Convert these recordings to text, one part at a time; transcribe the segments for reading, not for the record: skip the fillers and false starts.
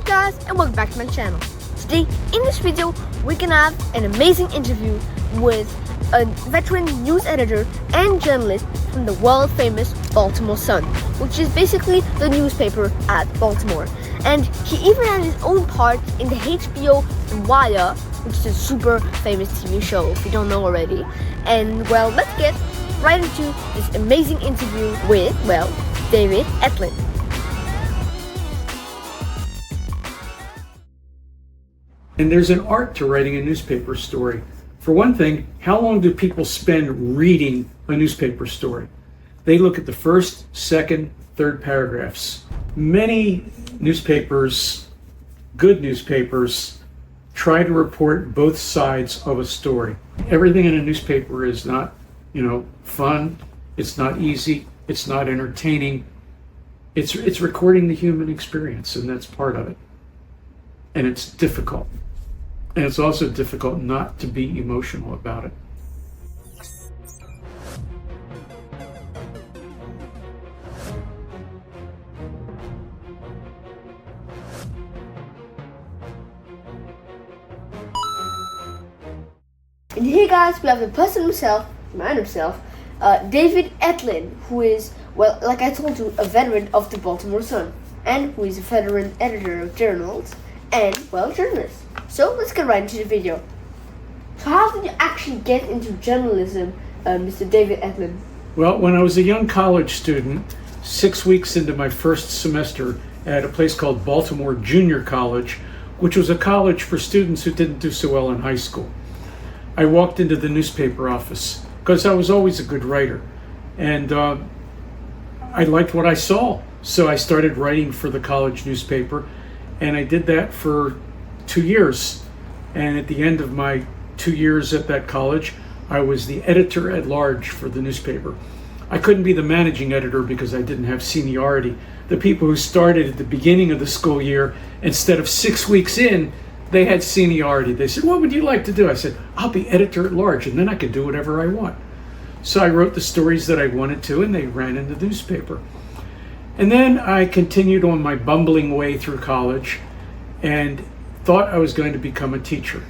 guys, and welcome back to my channel. Today in this video we're gonna have an amazing interview with a veteran news editor and journalist from the world famous Baltimore Sun, which is basically the newspaper at Baltimore. And he even had his own part in the HBO The Wire, which is a super famous TV show if you don't know already. And well, let's get right into this amazing interview with, well, David Ettlin. And there's an art to writing a newspaper story. For one thing, how long do people spend reading a newspaper story? They look at the first, second, third paragraphs. Many newspapers, good newspapers, try to report both sides of a story. Everything in a newspaper is not, fun. It's not easy. It's not entertaining. It's recording the human experience, and that's part of it. And it's difficult. And it's also difficult not to be emotional about it. And here, guys, we have the person himself, David Ettlin, who is, well, like I told you, a veteran of the Baltimore Sun, and who is a veteran editor of journals and, well, journalist. So let's get right into the video. So how did you actually get into journalism, Mr. David Ettlin? Well, when I was a young college student, 6 weeks into my first semester at a place called Baltimore Junior College, which was a college for students who didn't do so well in high school, I walked into the newspaper office because I was always a good writer. And I liked what I saw. So I started writing for the college newspaper, and I did that for 2 years. And at the end of my 2 years at that college, I was the editor at large for the newspaper. I couldn't be the managing editor because I didn't have seniority. The people who started at the beginning of the school year, instead of 6 weeks in, they had seniority. They said, "What would you like to do?" I said, "I'll be editor at large, and then I could do whatever I want." So I wrote the stories that I wanted to, and they ran in the newspaper. And then I continued on my bumbling way through college and thought I was going to become a teacher.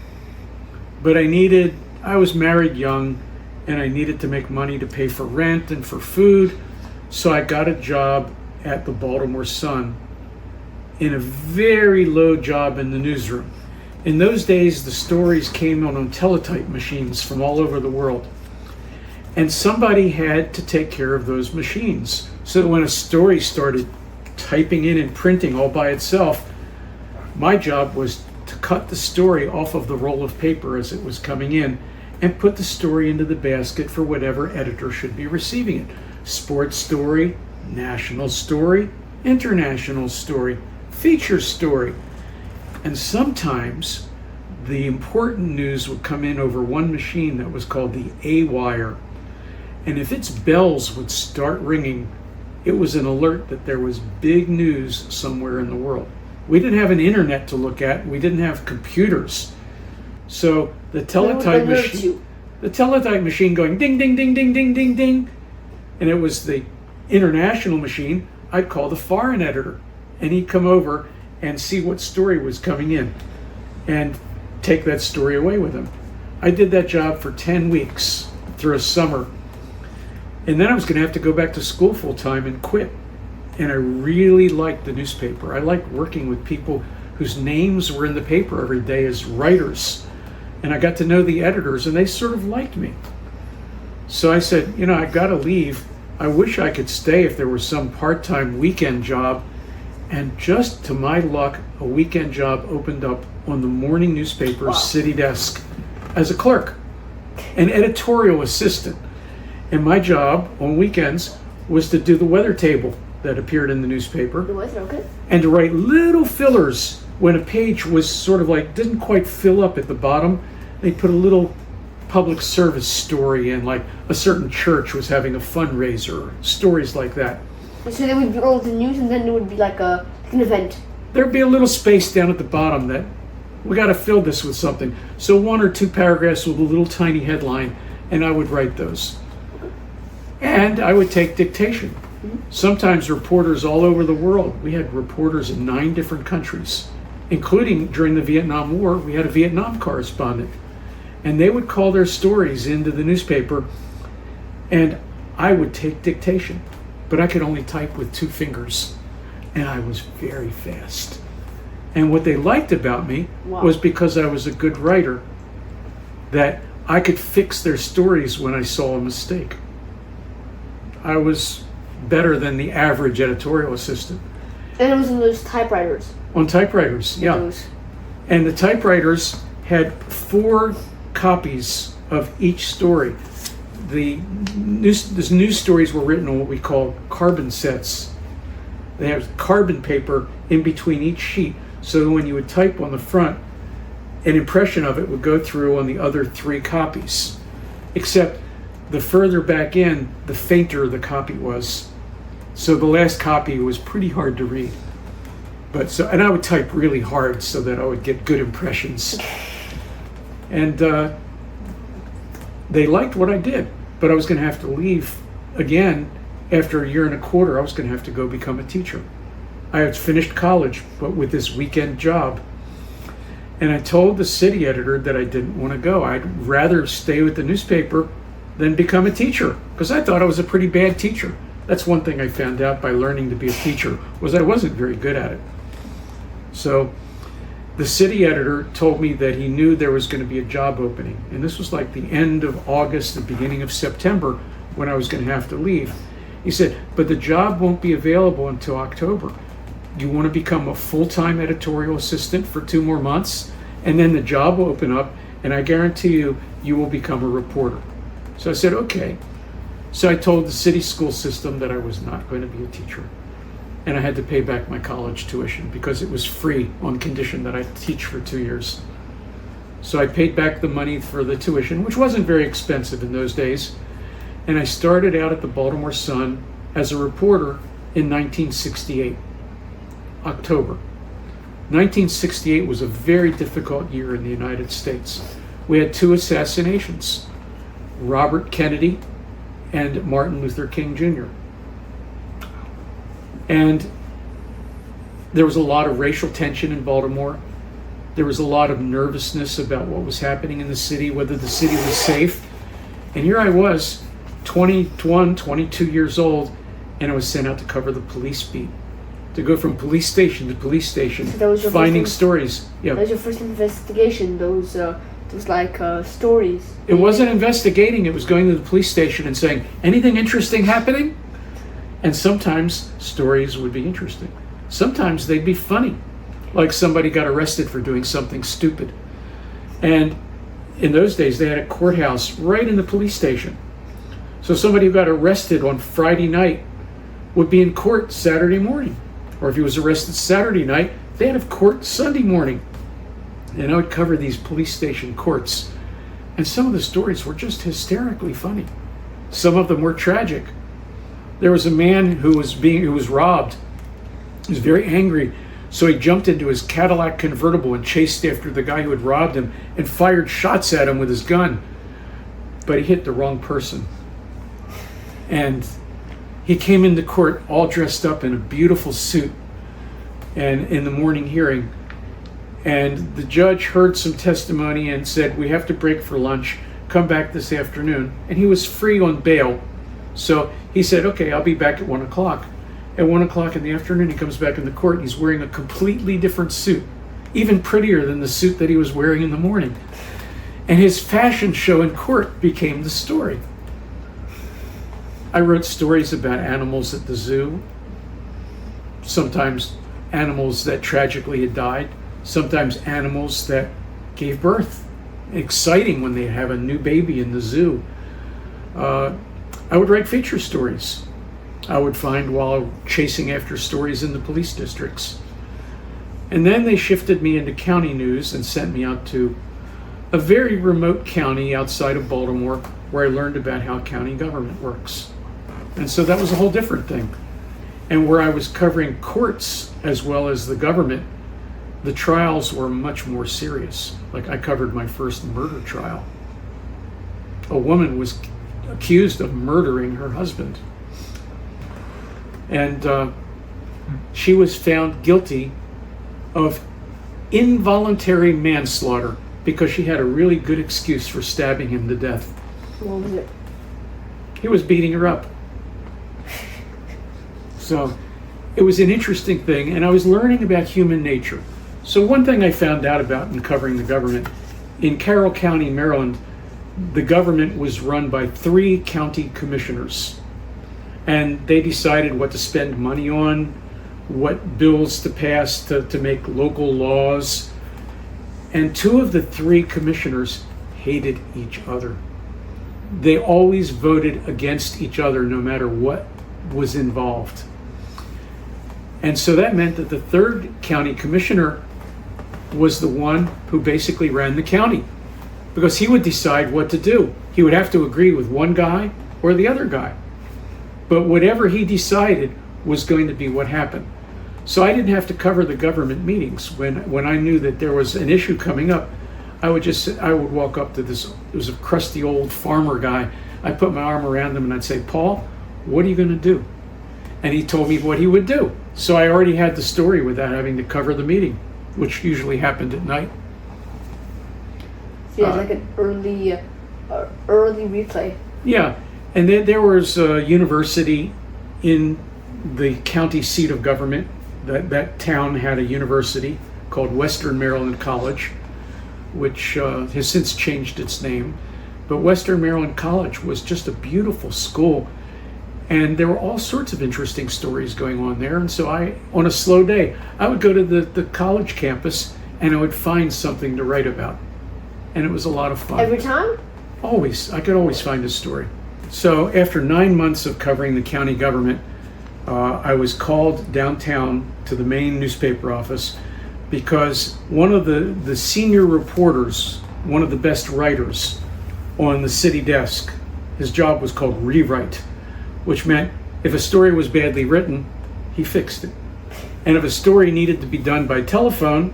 But I was married young, and I needed to make money to pay for rent and for food. So I got a job at the Baltimore Sun in a very low job in the newsroom. In those days, the stories came on teletype machines from all over the world. And somebody had to take care of those machines. So when a story started typing in and printing all by itself, my job was to cut the story off of the roll of paper as it was coming in and put the story into the basket for whatever editor should be receiving it. Sports story, national story, international story, feature story. And sometimes the important news would come in over one machine that was called the A-wire. And if its bells would start ringing, it was an alert that there was big news somewhere in the world. We didn't have an internet to look at. We didn't have computers. So the teletype machine going ding, ding, ding, ding, ding, ding, ding. And it was the international machine. I'd call the foreign editor, and he'd come over and see what story was coming in and take that story away with him. I did that job for 10 weeks through a summer. And then I was going to have to go back to school full time and quit. And I really liked the newspaper. I liked working with people whose names were in the paper every day as writers. And I got to know the editors, and they sort of liked me. So I said, I got to leave. I wish I could stay if there was some part-time weekend job. And just to my luck, a weekend job opened up on the morning newspaper's city desk as a clerk, an editorial assistant. And my job on weekends was to do the weather table that appeared in the newspaper. The weather, okay. And to write little fillers when a page was sort of like, didn't quite fill up at the bottom. They put a little public service story in, like a certain church was having a fundraiser, stories like that. So they would be all the news, and then there would be like an event. There'd be a little space down at the bottom that we got to fill this with something. So 1 or 2 paragraphs with a little tiny headline, and I would write those. And I would take dictation. Sometimes reporters all over the world. We had reporters in 9 different countries. including during the Vietnam War. We had a Vietnam correspondent, and they would call their stories into the newspaper, and I would take dictation, but I could only type with 2 fingers, and I was very fast. And what they liked about me was because I was a good writer, that I could fix their stories when I saw a mistake. I was better than the average editorial assistant. And it was on those typewriters. On typewriters, yeah. And the typewriters had 4 copies of each story. The news stories were written on what we call carbon sets. They have carbon paper in between each sheet, so when you would type on the front, an impression of it would go through on the other 3 copies. Except the further back in, the fainter the copy was. So the last copy was pretty hard to read. And I would type really hard so that I would get good impressions. And they liked what I did, but I was going to have to leave again after 1.25 years. I was going to have to go become a teacher. I had finished college, but with this weekend job. And I told the city editor that I didn't want to go. I'd rather stay with the newspaper than become a teacher, because I thought I was a pretty bad teacher. That's one thing I found out by learning to be a teacher, was I wasn't very good at it. So the city editor told me that he knew there was going to be a job opening. And this was like the end of August, the beginning of September, when I was going to have to leave. He said, but the job won't be available until October. You want to become a full-time editorial assistant for 2 more months, and then the job will open up, and I guarantee you, you will become a reporter. So I said, okay. So I told the city school system that I was not going to be a teacher, and I had to pay back my college tuition because it was free on condition that I teach for 2 years. So I paid back the money for the tuition, which wasn't very expensive in those days, and I started out at the Baltimore Sun as a reporter in 1968. October. 1968 was a very difficult year in the United States. We had 2 assassinations, Robert Kennedy and Martin Luther King Jr. And there was a lot of racial tension in Baltimore. There was a lot of nervousness about what was happening in the city, whether the city was safe. And here I was, 21, 22 years old, and I was sent out to cover the police beat. To go from police station to police station, so finding stories. Yeah. That was your first investigation, those stories. It wasn't investigating, it was going to the police station and saying, anything interesting happening? And sometimes stories would be interesting. Sometimes they'd be funny, like somebody got arrested for doing something stupid. And in those days, they had a courthouse right in the police station. So somebody who got arrested on Friday night would be in court Saturday morning. Or if he was arrested Saturday night, they'd have court Sunday morning. And I would cover these police station courts. And some of the stories were just hysterically funny. Some of them were tragic. There was a man who was robbed. He was very angry. So he jumped into his Cadillac convertible and chased after the guy who had robbed him and fired shots at him with his gun. But he hit the wrong person. And he came into court all dressed up in a beautiful suit and in the morning hearing. And the judge heard some testimony and said, we have to break for lunch, come back this afternoon. And he was free on bail. So he said, okay, I'll be back at 1 o'clock. At 1 o'clock in the afternoon, he comes back in the court and he's wearing a completely different suit, even prettier than the suit that he was wearing in the morning. And his fashion show in court became the story. I wrote stories about animals at the zoo, sometimes animals that tragically had died, sometimes animals that gave birth. Exciting when they have a new baby in the zoo. I would write feature stories I would find while chasing after stories in the police districts. And then they shifted me into county news and sent me out to a very remote county outside of Baltimore where I learned about how county government works. And so that was a whole different thing. And where I was covering courts as well as the government, the trials were much more serious. Like I covered my first murder trial. A woman was accused of murdering her husband. And she was found guilty of involuntary manslaughter because she had a really good excuse for stabbing him to death. What was it? He was beating her up. So it was an interesting thing, and I was learning about human nature. So one thing I found out about in covering the government, in Carroll County, Maryland, the government was run by 3 county commissioners. And they decided what to spend money on, what bills to pass to make local laws. And 2 of the 3 commissioners hated each other. They always voted against each other no matter what was involved. And so that meant that the 3rd county commissioner was the one who basically ran the county, because he would decide what to do. He would have to agree with one guy or the other guy. But whatever he decided was going to be what happened. So I didn't have to cover the government meetings. When I knew that there was an issue coming up, I would walk up to this, it was a crusty old farmer guy. I'd put my arm around him and I'd say, "Paul, what are you going to do?" And he told me what he would do. So I already had the story without having to cover the meeting, which usually happened at night. So yeah, like an early replay. Yeah, and then there was a university in the county seat of government. That town had a university called Western Maryland College, which has since changed its name. But Western Maryland College was just a beautiful school. And there were all sorts of interesting stories going on there. And so on a slow day, I would go to the college campus and I would find something to write about. And it was a lot of fun. Every time? Always. I could always find a story. So after 9 months of covering the county government, I was called downtown to the main newspaper office because one of the senior reporters, one of the best writers on the city desk, his job was called rewrite, which meant if a story was badly written, he fixed it. And if a story needed to be done by telephone,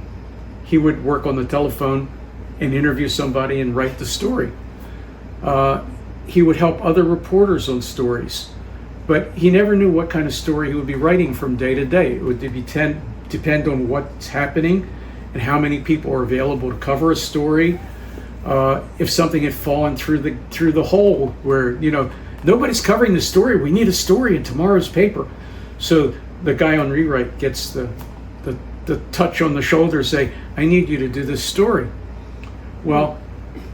he would work on the telephone and interview somebody and write the story. He would help other reporters on stories, but he never knew what kind of story he would be writing from day to day. It would depend on what's happening and how many people are available to cover a story. If something had fallen through the hole where, nobody's covering the story, we need a story in tomorrow's paper. So the guy on rewrite gets the touch on the shoulder, say, "I need you to do this story." Well,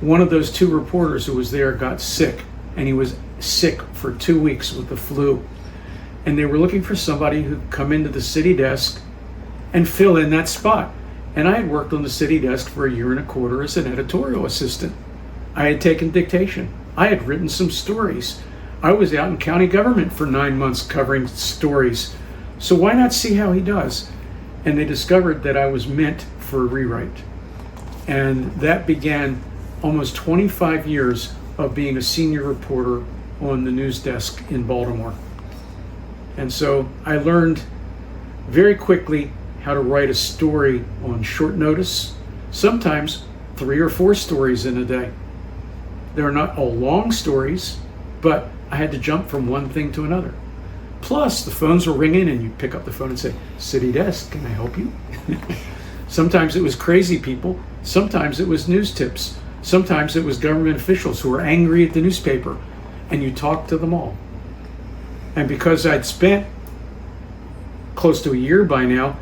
one of those 2 reporters who was there got sick, and he was sick for 2 weeks with the flu. And they were looking for somebody who'd come into the city desk and fill in that spot. And I had worked on the city desk for 1.25 years as an editorial assistant. I had taken dictation. I had written some stories. I was out in county government for 9 months covering stories. So why not see how he does? And they discovered that I was meant for a rewrite. And that began almost 25 years of being a senior reporter on the news desk in Baltimore. And so I learned very quickly how to write a story on short notice, sometimes 3 or 4 stories in a day. They're not all long stories, but I had to jump from one thing to another. Plus, the phones were ringing and you pick up the phone and say, "City desk, can I help you?" Sometimes it was crazy people. Sometimes it was news tips. Sometimes it was government officials who were angry at the newspaper, and you talked to them all. And because I'd spent close to a year by now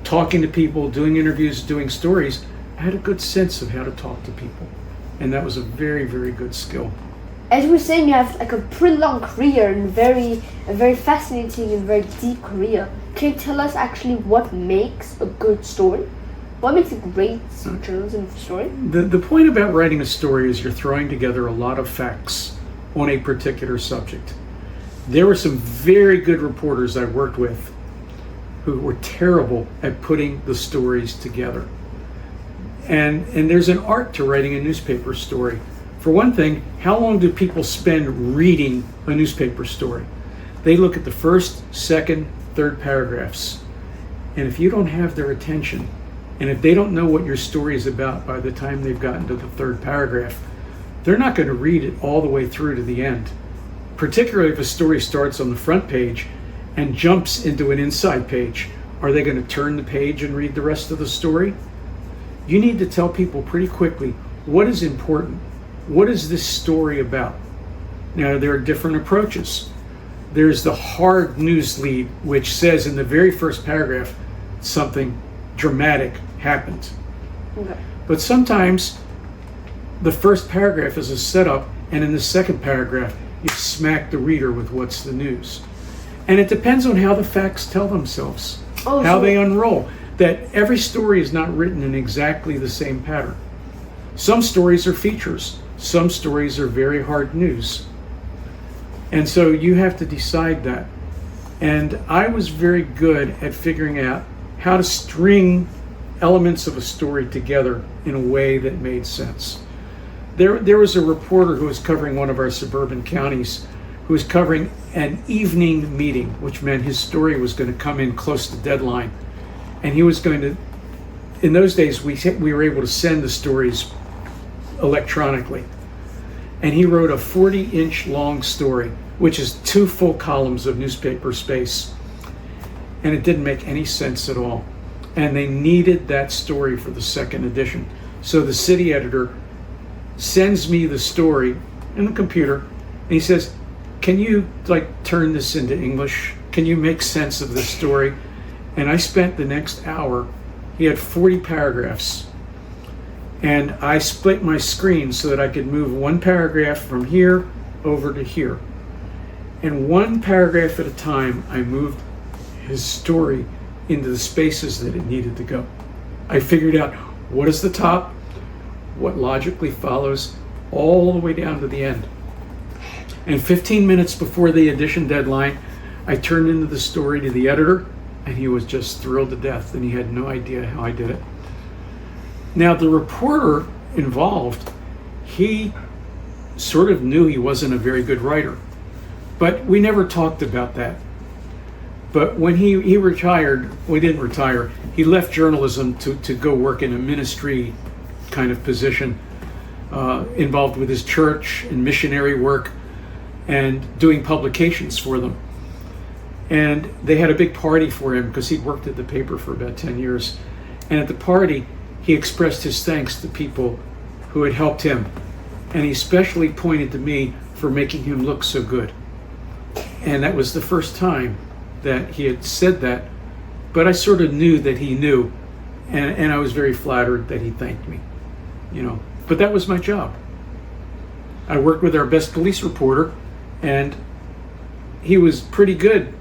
talking to people, doing interviews, doing stories, I had a good sense of how to talk to people. And that was a very, very good skill. As you were saying, you have like a pretty long career and a very fascinating and very deep career. Can you tell us actually what makes a good story? What makes a great journalism story? The point about writing a story is you're throwing together a lot of facts on a particular subject. There were some very good reporters I worked with who were terrible at putting the stories together. And there's an art to writing a newspaper story. For one thing, how long do people spend reading a newspaper story? They look at the first, second, third paragraphs. And if you don't have their attention, and if they don't know what your story is about by the time they've gotten to the third paragraph, they're not going to read it all the way through to the end. Particularly if a story starts on the front page and jumps into an inside page. Are they going to turn the page and read the rest of the story? you need to tell people pretty quickly what is important. What is this story about? Now, there are different approaches. There's the hard news lead, which says in the very first paragraph something dramatic happened. Okay. But sometimes the first paragraph is a setup, and in the second paragraph, you smack the reader with what's the news. And it depends on how the facts tell themselves, how they unroll. That every story is not written in exactly the same pattern. Some stories are features. Some stories are very hard news. And so you have to decide that. And I was very good at figuring out how to string elements of a story together in a way that made sense. There was a reporter who was covering one of our suburban counties who was covering an evening meeting, which meant his story was going to come in close to deadline. And he was going to, in those days, we were able to send the stories electronically. And he wrote a 40-inch long story, which is 2 full columns of newspaper space. And it didn't make any sense at all. And they needed that story for the second edition. So the city editor sends me the story in the computer, and he says, can you turn this into English? Can you make sense of this story? And I spent the next hour, he had 40 paragraphs, and I split my screen so that I could move one paragraph from here over to here. And one paragraph at a time, I moved his story into the spaces that it needed to go. I figured out what is the top, what logically follows, all the way down to the end. And 15 minutes before the edition deadline, I turned into the story to the editor, and he was just thrilled to death, and he had no idea how I did it. Now, the reporter involved, he sort of knew he wasn't a very good writer, but we never talked about that. But when he retired, we didn't retire, he left journalism to go work in a ministry kind of position, involved with his church and missionary work and doing publications for them. And they had a big party for him because he'd worked at the paper for about 10 years. And at the party, he expressed his thanks to people who had helped him. And he especially pointed to me for making him look so good. And that was the first time that he had said that, but I sort of knew that he knew, and I was very flattered that he thanked me, But that was my job. I worked with our best police reporter, and he was pretty good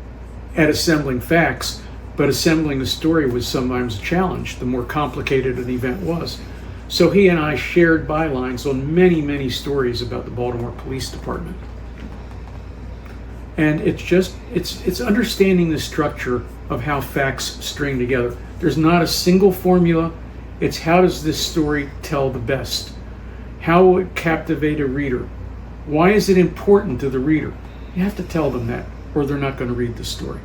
at assembling facts, but assembling a story was sometimes a challenge, the more complicated an event was. So he and I shared bylines on many, many stories about the Baltimore Police Department. And it's understanding the structure of how facts string together. There's not a single formula. It's how does this story tell the best? How will it captivate a reader? Why is it important to the reader? You have to tell them that, or they're not going to read the story.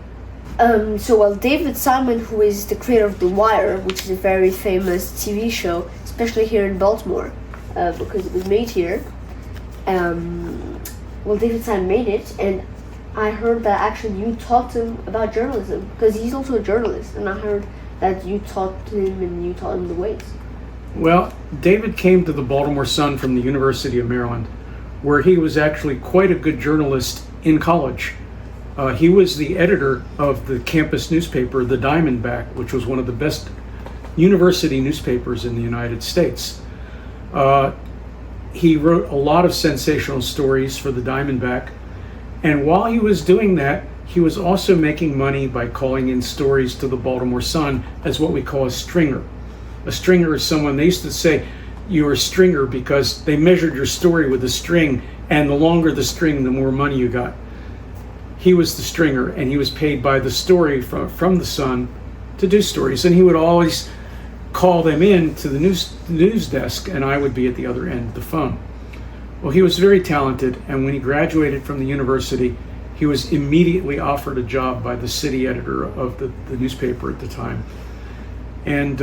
David Simon, who is the creator of The Wire, which is a very famous TV show, especially here in Baltimore, because it was made here. David Simon made it, and I heard that actually you taught him about journalism, because he's also a journalist, and I heard that you taught him and you taught him the ways. Well, David came to the Baltimore Sun from the University of Maryland, where he was actually quite a good journalist in college. He was the editor of the campus newspaper, the Diamondback, which was one of the best university newspapers in the United States. He wrote a lot of sensational stories for the Diamondback, and while he was doing that, he was also making money by calling in stories to the Baltimore Sun as what we call a stringer. A stringer is someone, they used to say, you're a stringer because they measured your story with a string, and the longer the string, the more money you got. He was the stringer, and he was paid by the story from the Sun to do stories, and he would always call them in to the news desk, and I would be at the other end of the phone. Well, he was very talented, and when he graduated from the university, he was immediately offered a job by the city editor of the newspaper at the time, and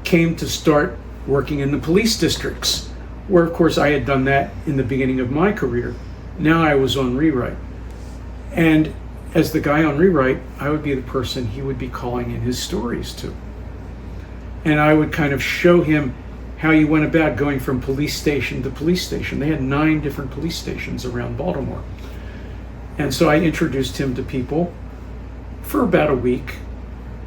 came to start working in the police districts, where of course I had done that in the beginning of my career. Now I was on rewrite. And as the guy on rewrite, I would be the person he would be calling in his stories to. and I would kind of show him how you went about going from police station to police station. They had 9 different police stations around Baltimore. And so I introduced him to people for about a week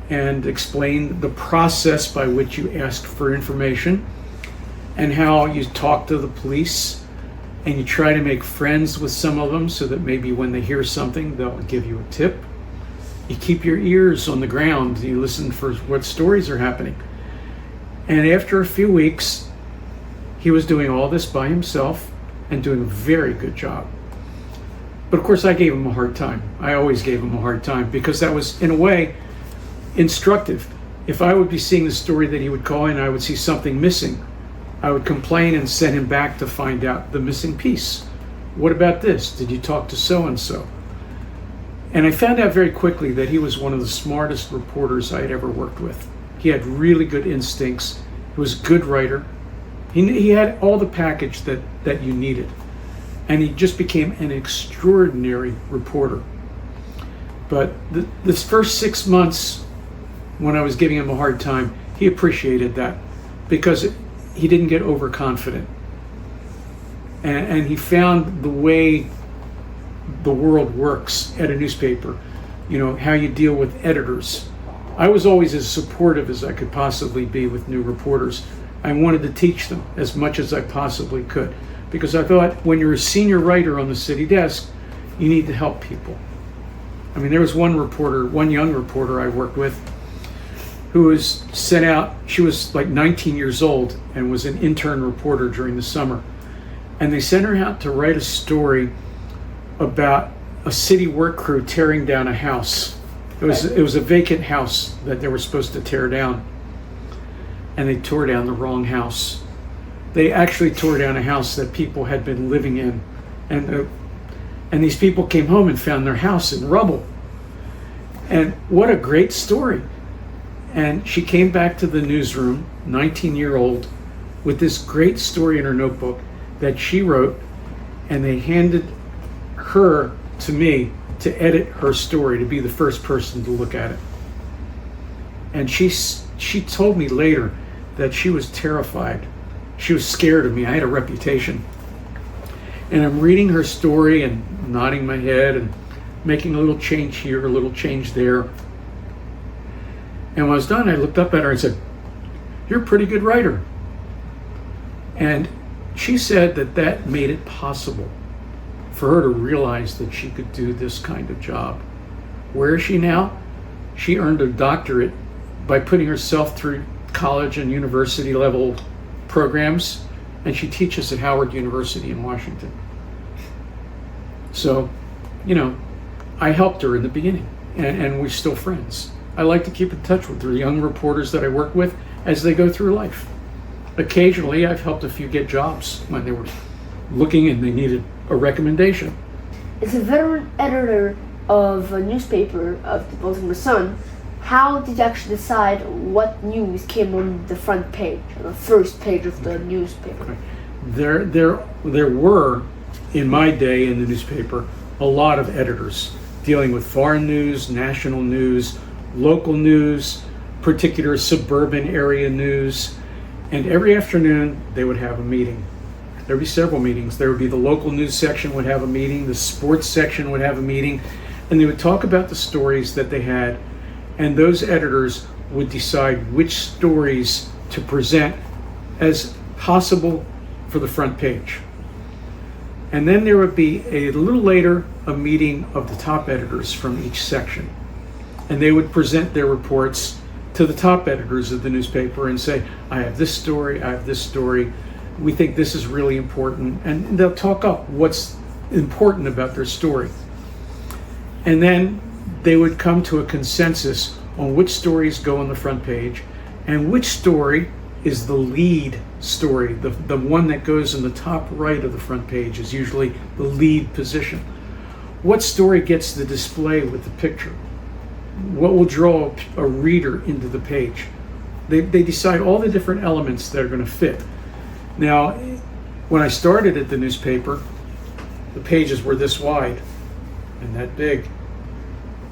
and explained the process by which you ask for information and how you talk to the police and you try to make friends with some of them so that maybe when they hear something, they'll give you a tip. You keep your ears on the ground. You listen for what stories are happening. And after a few weeks, he was doing all this by himself and doing a very good job. But of course, I gave him a hard time. I always gave him a hard time because that was, in a way, instructive. If I would be seeing the story that he would call in, I would see something missing. I would complain and send him back to find out the missing piece. What about this? Did you talk to so-and-so? And I found out very quickly that he was one of the smartest reporters I had ever worked with. He had really good instincts. He was a good writer. He had all the package that you needed. And he just became an extraordinary reporter. But this first 6 months, when I was giving him a hard time, he appreciated that because he didn't get overconfident. And he found the way the world works at a newspaper, how you deal with editors. I was always as supportive as I could possibly be with new reporters. I wanted to teach them as much as I possibly could because I thought when you're a senior writer on the city desk, you need to help people. I mean, there was one young reporter I worked with who was sent out. She was like 19 years old and was an intern reporter during the summer. And they sent her out to write a story about a city work crew tearing down a house. It was a vacant house that they were supposed to tear down. And they tore down the wrong house. They actually tore down a house that people had been living in. And these people came home and found their house in rubble. And what a great story. And she came back to the newsroom, 19-year-old, with this great story in her notebook that she wrote, and they handed her to me to edit her story, to be the first person to look at it. And she told me later that she was terrified. She was scared of me. I had a reputation. And I'm reading her story and nodding my head and making a little change here, a little change there. And when I was done, I looked up at her and said, "You're a pretty good writer." And she said that made it possible for her to realize that she could do this kind of job. Where is she now? She earned a doctorate by putting herself through college and university level programs, and she teaches at Howard University in Washington. So, I helped her in the beginning, and we're still friends. I like to keep in touch with the young reporters that I work with as they go through life. Occasionally, I've helped a few get jobs when they were looking and they needed a recommendation. As a veteran editor of a newspaper of the Baltimore Sun, how did you actually decide what news came on the front page, on the first page of the newspaper? There were, in my day in the newspaper, a lot of editors dealing with foreign news, national news, local news, particular suburban area news, and every afternoon they would have a meeting. There would be several meetings. There would be the local news section would have a meeting, the sports section would have a meeting, and they would talk about the stories that they had, and those editors would decide which stories to present as possible for the front page. And then there would be a little later a meeting of the top editors from each section. And they would present their reports to the top editors of the newspaper and say, I have this story, I have this story, we think this is really important. And they'll talk up what's important about their story. And then they would come to a consensus on which stories go on the front page and which story is the lead story. The one that goes in the top right of the front page is usually the lead position. What story gets the display with the picture? What will draw a reader into the page? They decide all the different elements that are going to fit. Now, when I started at the newspaper, the pages were this wide and that big.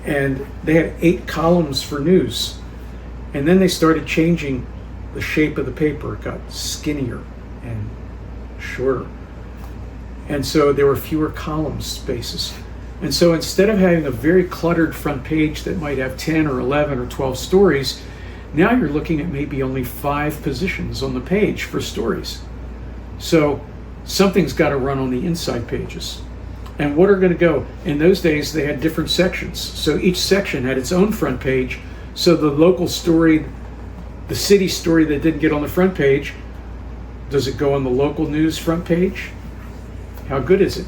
And they had 8 columns for news. And then they started changing the shape of the paper got skinnier and shorter. And so there were fewer column spaces. And so instead of having a very cluttered front page that might have 10 or 11 or 12 stories, now you're looking at maybe only 5 positions on the page for stories. So something's got to run on the inside pages. And what are going to go? In those days, they had different sections. So each section had its own front page. So the local story, the city story that didn't get on the front page, does it go on the local news front page? How good is it?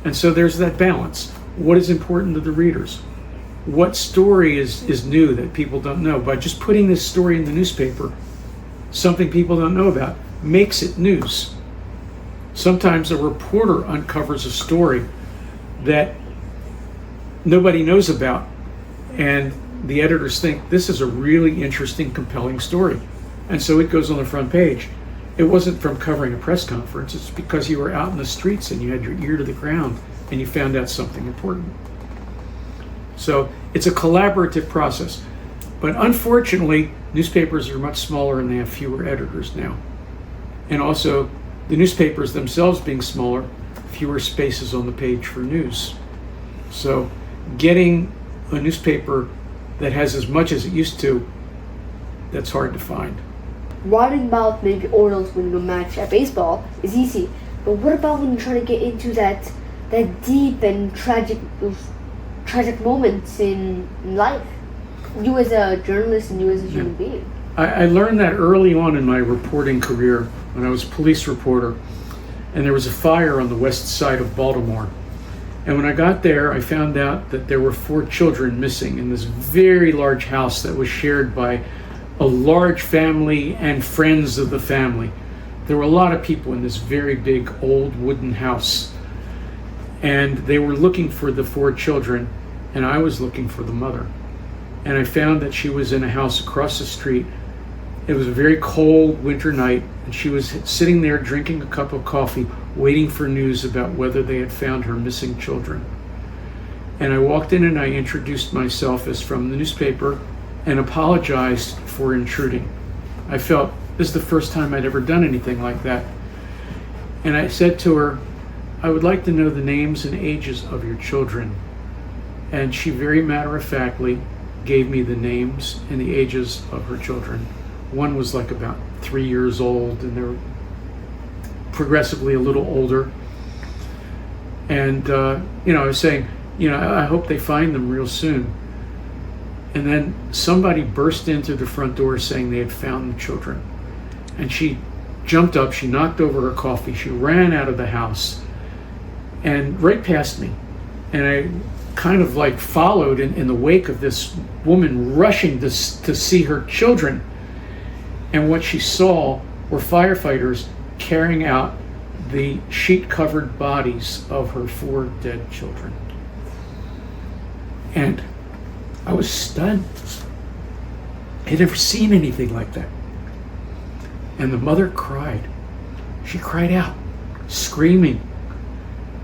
And so there's that balance. What is important to the readers? What story is new that people don't know? By just putting this story in the newspaper, something people don't know about, makes it news. Sometimes a reporter uncovers a story that nobody knows about, and the editors think this is a really interesting, compelling story. And so it goes on the front page. It wasn't from covering a press conference, it's because you were out in the streets and you had your ear to the ground and you found out something important. So it's a collaborative process. But unfortunately, newspapers are much smaller and they have fewer editors now. And also, the newspapers themselves being smaller, fewer spaces on the page for news. So getting a newspaper that has as much as it used to, that's hard to find. Writing about maybe orioles winning a match at baseball is easy, but what about when you try to get into that deep and tragic moments in life? You as a journalist and you as a human being. I learned that early on in my reporting career when I was a police reporter, and there was a fire on the west side of Baltimore. And when I got there, I found out that there were 4 children missing in this very large house that was shared by a large family and friends of the family. There were a lot of people in this very big old wooden house. And they were looking for the 4 children, and I was looking for the mother. And I found that she was in a house across the street. It was a very cold winter night, and she was sitting there drinking a cup of coffee, waiting for news about whether they had found her missing children. And I walked in and I introduced myself as from the newspaper and apologized for intruding. I felt this is the first time I'd ever done anything like that. And I said to her, I would like to know the names and ages of your children. And she very matter-of-factly gave me the names and the ages of her children. One was like about 3 years old, and they're progressively a little older. And, I was saying, I hope they find them real soon. And then somebody burst in through the front door saying they had found the children. And she jumped up, she knocked over her coffee, she ran out of the house and right past me. And I kind of like followed in the wake of this woman rushing to see her children. And what she saw were firefighters carrying out the sheet-covered bodies of her 4 dead children. And I was stunned. I had never seen anything like that. And the mother cried. She cried out, screaming.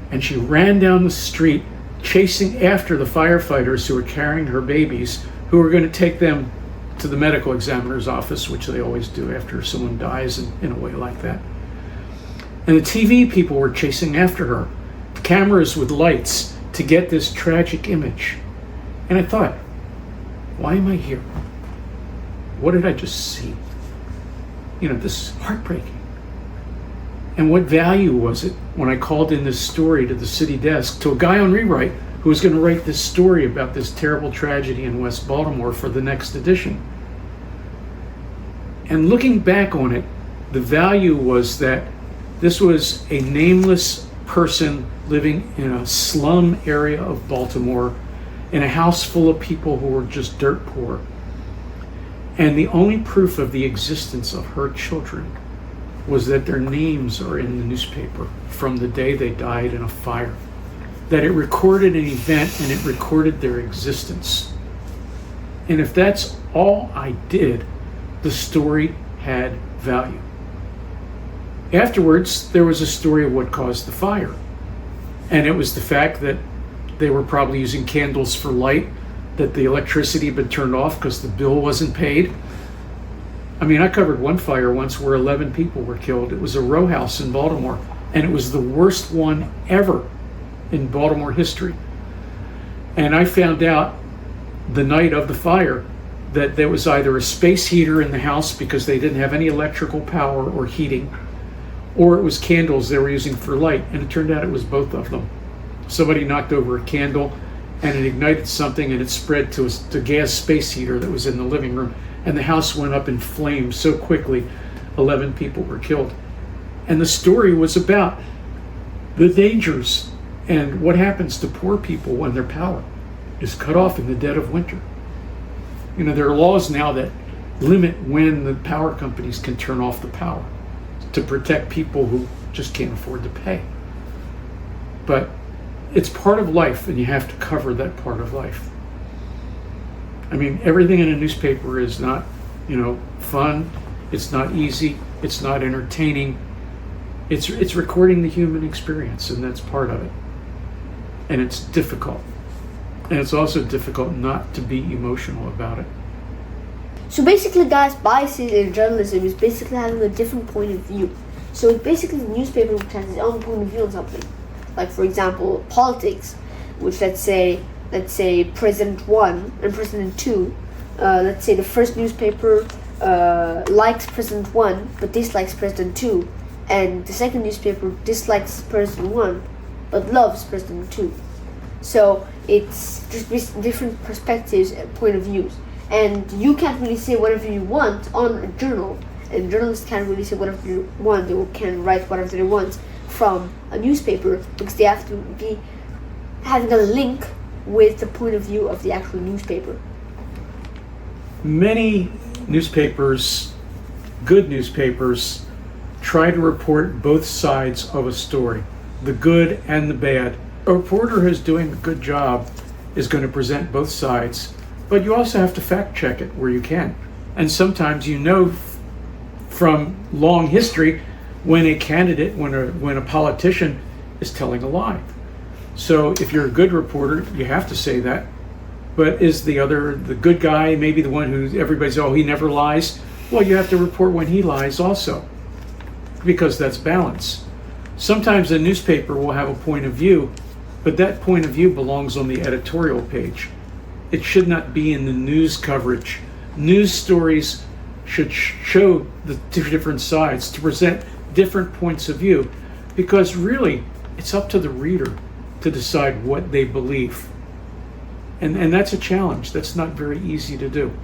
And she ran down the street, chasing after the firefighters who were carrying her babies, who were going to take them to the medical examiner's office, which they always do after someone dies in a way like that. And the TV people were chasing after her, cameras with lights, to get this tragic image. And I thought, why am I here? What did I just see? This is heartbreaking. And what value was it when I called in this story to the city desk to a guy on rewrite who was going to write this story about this terrible tragedy in West Baltimore for the next edition? And looking back on it, the value was that this was a nameless person living in a slum area of Baltimore, in a house full of people who were just dirt poor. And the only proof of the existence of her children was that their names are in the newspaper from the day they died in a fire. That it recorded an event and it recorded their existence. And if that's all I did, the story had value. Afterwards, there was a story of what caused the fire. And it was the fact that they were probably using candles for light, that the electricity had been turned off because the bill wasn't paid. I mean, I covered one fire once where 11 people were killed. It was a row house in Baltimore, and it was the worst one ever in Baltimore history. And I found out the night of the fire that there was either a space heater in the house because they didn't have any electrical power or heating, or it was candles they were using for light, and it turned out it was both of them. Somebody knocked over a candle and it ignited something, and it spread to a gas space heater that was in the living room, and the house went up in flames so quickly 11 people were killed. And the story was about the dangers and what happens to poor people when their power is cut off in the dead of winter. You know, there are laws now that limit when the power companies can turn off the power to protect people who just can't afford to pay. But it's part of life, and you have to cover that part of life. I mean, everything in a newspaper is not, fun. It's not easy. It's not entertaining. It's recording the human experience, and that's part of it. And it's difficult. And it's also difficult not to be emotional about it. So basically, guys, biases in journalism is basically having a different point of view. So it's basically the newspaper which has its own point of view on something. Like, for example, politics, which let's say President 1 and President 2, let's say the first newspaper likes President 1 but dislikes President 2, and the second newspaper dislikes President 1 but loves President 2. So it's just different perspectives and point of views. And you can't really say whatever you want on a journal, and journalists can't really say whatever they want, or can write whatever they want from a newspaper, because they have to be having a link with the point of view of the actual newspaper. Many newspapers, good newspapers, try to report both sides of a story, the good and the bad. A reporter who's doing a good job is going to present both sides, but you also have to fact check it where you can. And sometimes from long history when a candidate, when a politician is telling a lie. So if you're a good reporter, you have to say that. But is the good guy, maybe the one who everybody's, he never lies? Well, you have to report when he lies also, because that's balance. Sometimes a newspaper will have a point of view, but that point of view belongs on the editorial page. It should not be in the news coverage. News stories should show the two different sides to present different points of view, because really it's up to the reader to decide what they believe. And that's a challenge. That's not very easy to do.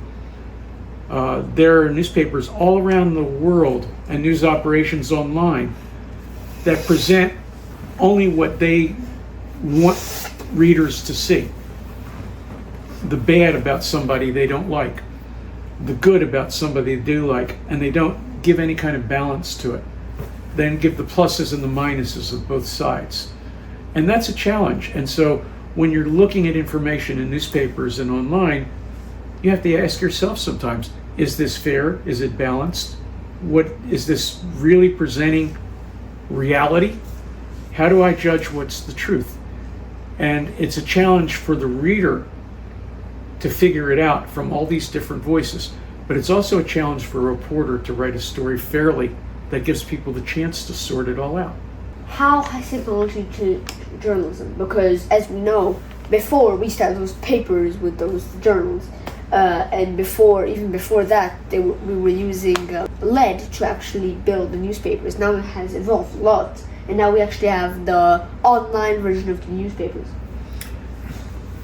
There are newspapers all around the world and news operations online that present only what they want readers to see. The bad about somebody they don't like, the good about somebody they do like, and they don't give any kind of balance to it. Then give the pluses and the minuses of both sides. And that's a challenge. And so when you're looking at information in newspapers and online, you have to ask yourself sometimes, is this fair? Is it balanced? What is this really presenting reality? How do I judge what's the truth? And it's a challenge for the reader to figure it out from all these different voices. But it's also a challenge for a reporter to write a story fairly that gives people the chance to sort it all out. How has it belonged to journalism? Because as we know, before we started those papers with those journals, and even before that, we were using lead to actually build the newspapers. Now it has evolved a lot, and now we actually have the online version of the newspapers.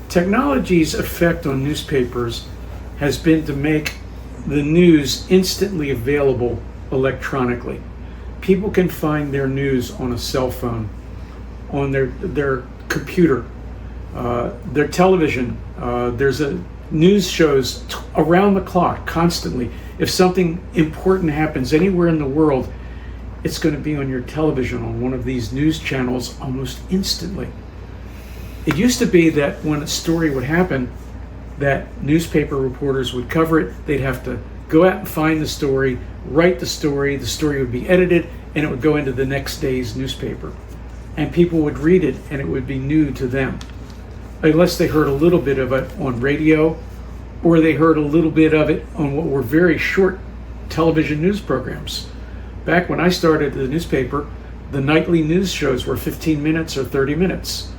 Technology's effect on newspapers has been to make the news instantly available electronically. People can find their news on a cell phone, on their computer, their television. There's news shows around the clock, constantly. If something important happens anywhere in the world, it's going to be on your television on one of these news channels almost instantly. It used to be that when a story would happen, that newspaper reporters would cover it. They'd have to go out and find the story, write the story would be edited, and it would go into the next day's newspaper. And people would read it, and it would be new to them. Unless they heard a little bit of it on radio, or they heard a little bit of it on what were very short television news programs. Back when I started the newspaper, the nightly news shows were 15 minutes or 30 minutes.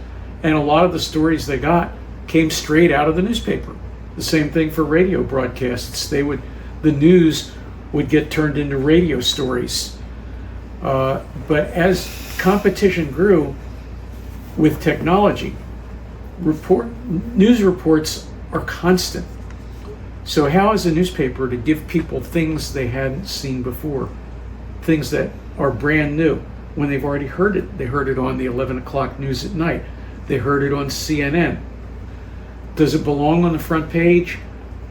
And a lot of the stories they got came straight out of the newspaper. The same thing for radio broadcasts. The news would get turned into radio stories. But as competition grew with technology, news reports are constant. So how is a newspaper to give people things they hadn't seen before, things that are brand new, when they've already heard it? They heard it on the 11 o'clock news at night. They heard it on CNN. Does it belong on the front page?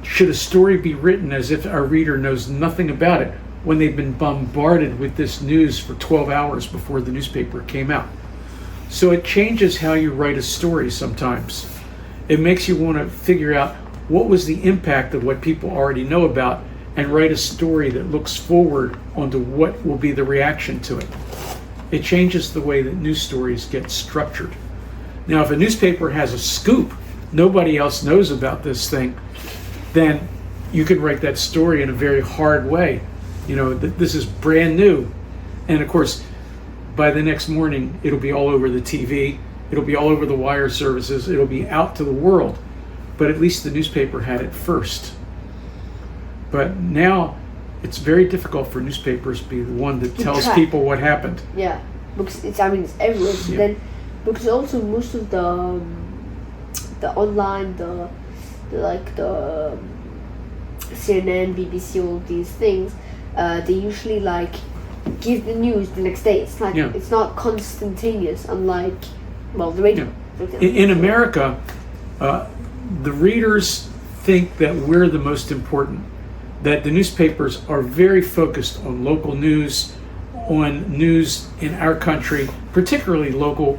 Should a story be written as if our reader knows nothing about it when they've been bombarded with this news for 12 hours before the newspaper came out? So it changes how you write a story sometimes. It makes you want to figure out what was the impact of what people already know about and write a story that looks forward onto what will be the reaction to it. It changes the way that news stories get structured. Now, if a newspaper has a scoop, nobody else knows about this thing, then you can write that story in a very hard way. This is brand new. And of course, by the next morning, it'll be all over the TV, it'll be all over the wire services, it'll be out to the world. But at least the newspaper had it first. But now, it's very difficult for newspapers to be the one that tells people what happened. Yeah, because it's everywhere. Yeah. Then, because also most of the online, the CNN, BBC, all these things, they usually give the news the next day. It's it's not constantaneous, unlike the radio. Yeah. In America, the readers think that we're the most important, that the newspapers are very focused on local news, on news in our country, particularly local,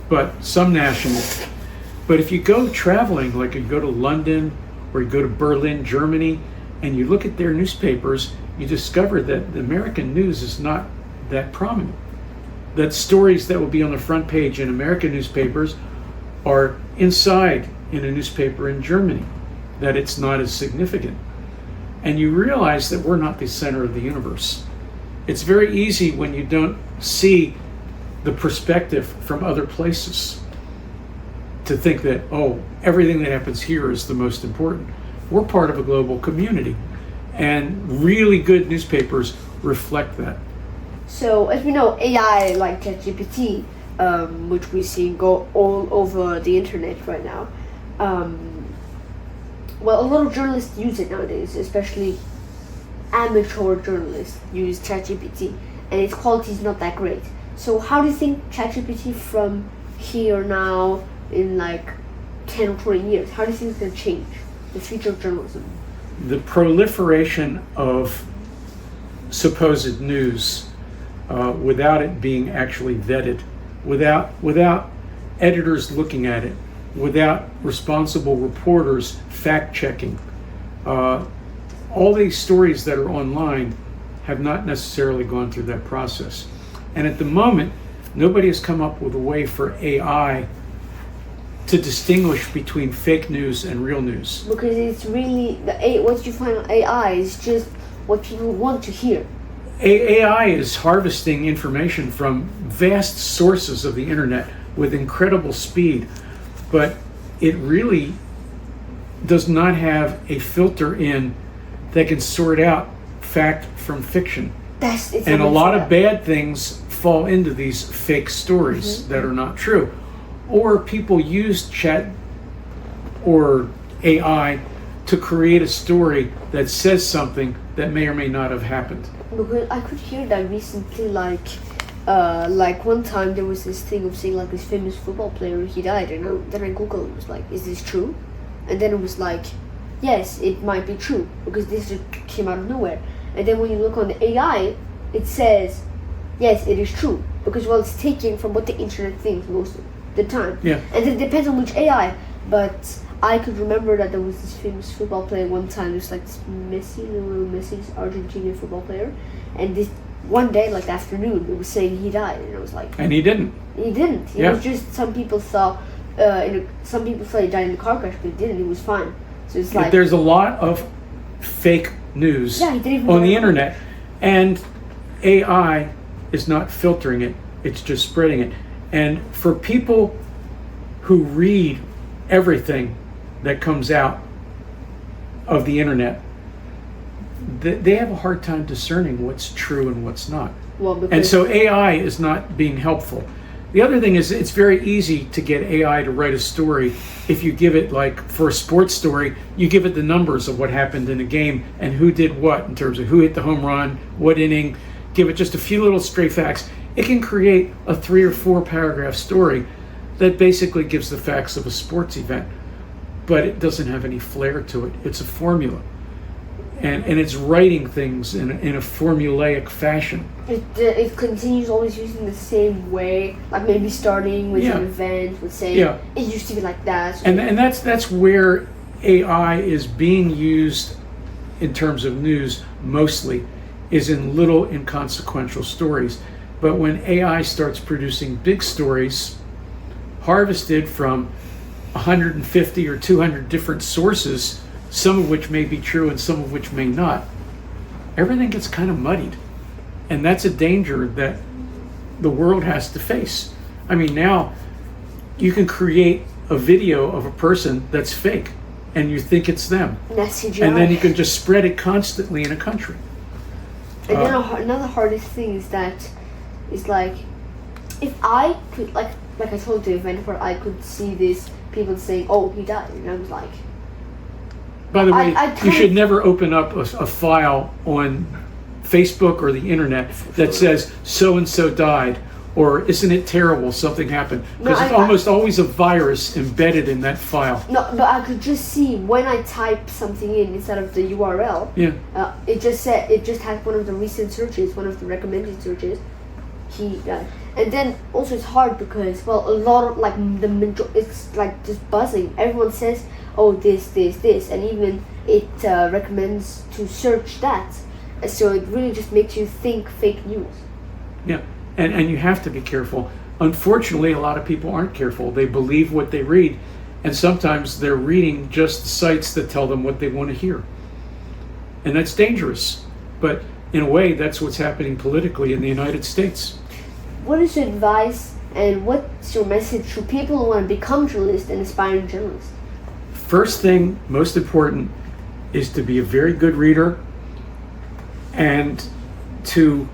but some national. But if you go traveling, like you go to London or you go to Berlin, Germany, and you look at their newspapers, you discover that the American news is not that prominent. That stories that will be on the front page in American newspapers are inside in a newspaper in Germany, that it's not as significant. And you realize that we're not the center of the universe. It's very easy when you don't see the perspective from other places to think that, everything that happens here is the most important. We're part of a global community, and really good newspapers reflect that. So, as we know, AI like ChatGPT, which we see go all over the internet right now, a lot of journalists use it nowadays, especially amateur journalists use ChatGPT, and its quality is not that great. So how do you think ChatGPT from here now in 10 or 20 years, how do you think it's going to change the future of journalism? The proliferation of supposed news without it being actually vetted, without editors looking at it, without responsible reporters fact-checking. All these stories that are online have not necessarily gone through that process. And at the moment, nobody has come up with a way for AI to distinguish between fake news and real news. Because it's really, what you find on AI is just what people want to hear. AI is harvesting information from vast sources of the internet with incredible speed, but it really does not have a filter in that can sort out fact from fiction. And a lot of bad things fall into these fake stories that are not true. Or people use chat or AI to create a story that says something that may or may not have happened. Because I could hear that recently, like one time there was this thing of saying this famous football player, he died, and then I Googled, it was like, is this true? And then it was like, yes, it might be true, because this just came out of nowhere. And then when you look on the AI, it says, yes, it is true, because it's taken from what the internet thinks most of the time. Yeah. And it depends on which AI, but I could remember that there was this famous football player one time, this Messi's Argentinian football player, and this one day, afternoon, it was saying he died, and I was like... And he didn't. He didn't. It was just, some people thought he died in a car crash, but he didn't, he was fine. So it's There's a lot of fake news Yeah, he didn't even on the know. internet, and AI is not filtering it, it's just spreading it. And for people who read everything that comes out of the internet, they have a hard time discerning what's true and what's not. Well, because And so AI is not being helpful. The other thing is it's very easy to get AI to write a story if you give it, like for a sports story, you give it the numbers of what happened in a game and who did what in terms of who hit the home run, what inning, give it just a few little stray facts. It can create a 3 or 4 paragraph story that basically gives the facts of a sports event, but it doesn't have any flair to it. It's a formula. And it's writing things in a formulaic fashion. it continues always using the same way, like maybe starting with Yeah. an event, with saying Yeah. it used to be like that. So And that's where AI is being used in terms of news mostly, is in little inconsequential stories. But when AI starts producing big stories harvested from 150 or 200 different sources, some of which may be true and some of which may not, everything gets kind of muddied. And that's a danger that the world has to face. I mean, now you can create a video of a person that's fake and you think it's them. that's CGI. And then you can just spread it constantly in a country. And then another hardest thing is that it's like, if I could, like I told the event where I could see these people saying, "Oh, he died," and I was like, By the way, I you kind should of- never open up a file on Facebook or the internet that says so-and-so died, or isn't it terrible, something happened. Because No, it's I- almost always a virus embedded in that file. no, but I could just see when I type something in instead of the URL. Yeah. It just had one of the recent searches, one of the recommended searches. He died, and then also it's hard because, well, a lot of like it's like just buzzing. Everyone says, "Oh, this," and even it recommends to search that. So it really just makes you think fake news. Yeah, and you have to be careful. Unfortunately, a lot of people aren't careful. They believe what they read, and sometimes they're reading just sites that tell them what they want to hear. And that's dangerous. But in a way, that's what's happening politically in the United States. What is your advice and what's your message to people who want to become journalists and aspiring journalists? First thing, most important, is to be a very good reader and to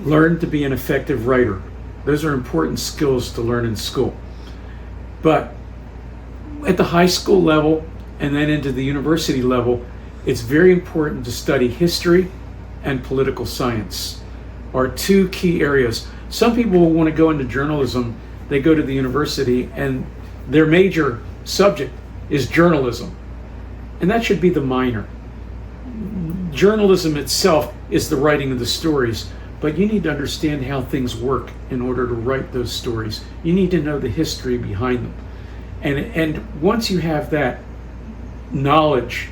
learn to be an effective writer. Those are important skills to learn in school. But at the high school level and then into the university level, it's very important to study history and political science are 2 key areas. Some people who want to go into journalism, they go to the university and their major subject is journalism. And that should be the minor. Journalism itself is the writing of the stories, but you need to understand how things work in order to write those stories. You need to know the history behind them. And once you have that knowledge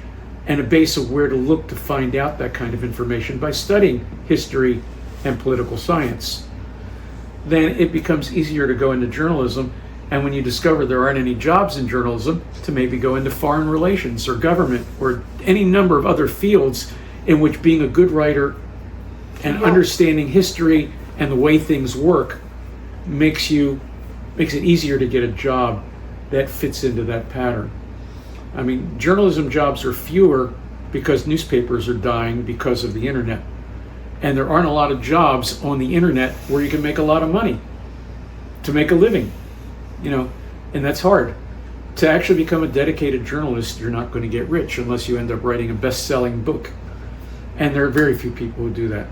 and a base of where to look to find out that kind of information by studying history and political science, then it becomes easier to go into journalism. And when you discover there aren't any jobs in journalism, to maybe go into foreign relations or government or any number of other fields in which being a good writer and Yeah. understanding history and the way things work makes it easier to get a job that fits into that pattern. I mean, journalism jobs are fewer because newspapers are dying because of the internet. And there aren't a lot of jobs on the internet where you can make a lot of money to make a living, and that's hard. To actually become a dedicated journalist, you're not going to get rich unless you end up writing a best-selling book. And there are very few people who do that.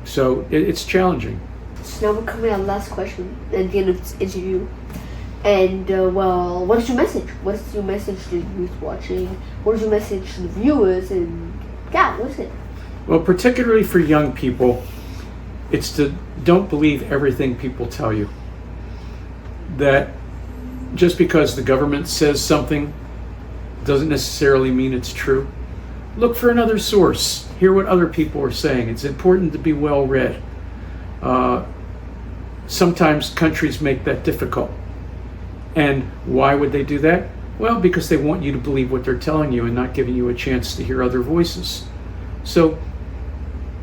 So it's challenging. So now we're coming to our last question at the end of this interview. And, well, what is your message? What is your message to the youth watching? What is your message to the viewers? And, yeah, what is it? Well, particularly for young people, it's to don't believe everything people tell you. That just because the government says something doesn't necessarily mean it's true. Look for another source. Hear what other people are saying. It's important to be well read. Sometimes countries make that difficult. And why would they do that? Well, because they want you to believe what they're telling you and not giving you a chance to hear other voices. So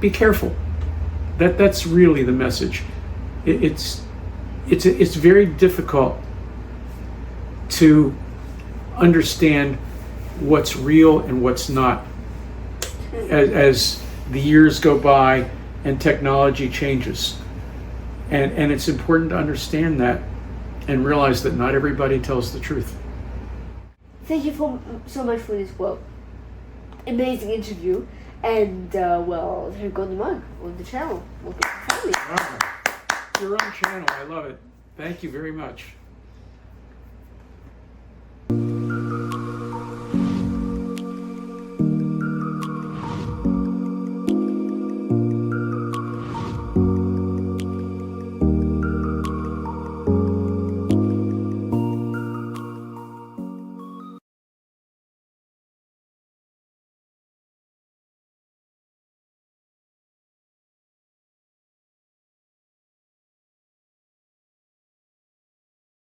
be careful. That's really the message. It's very difficult to understand what's real and what's not as the years go by and technology changes. And it's important to understand that and realize that not everybody tells the truth. Thank you so much for this amazing interview. And here go the mug on the channel. Welcome to the family. Wow. Your own channel, I love it. Thank you very much.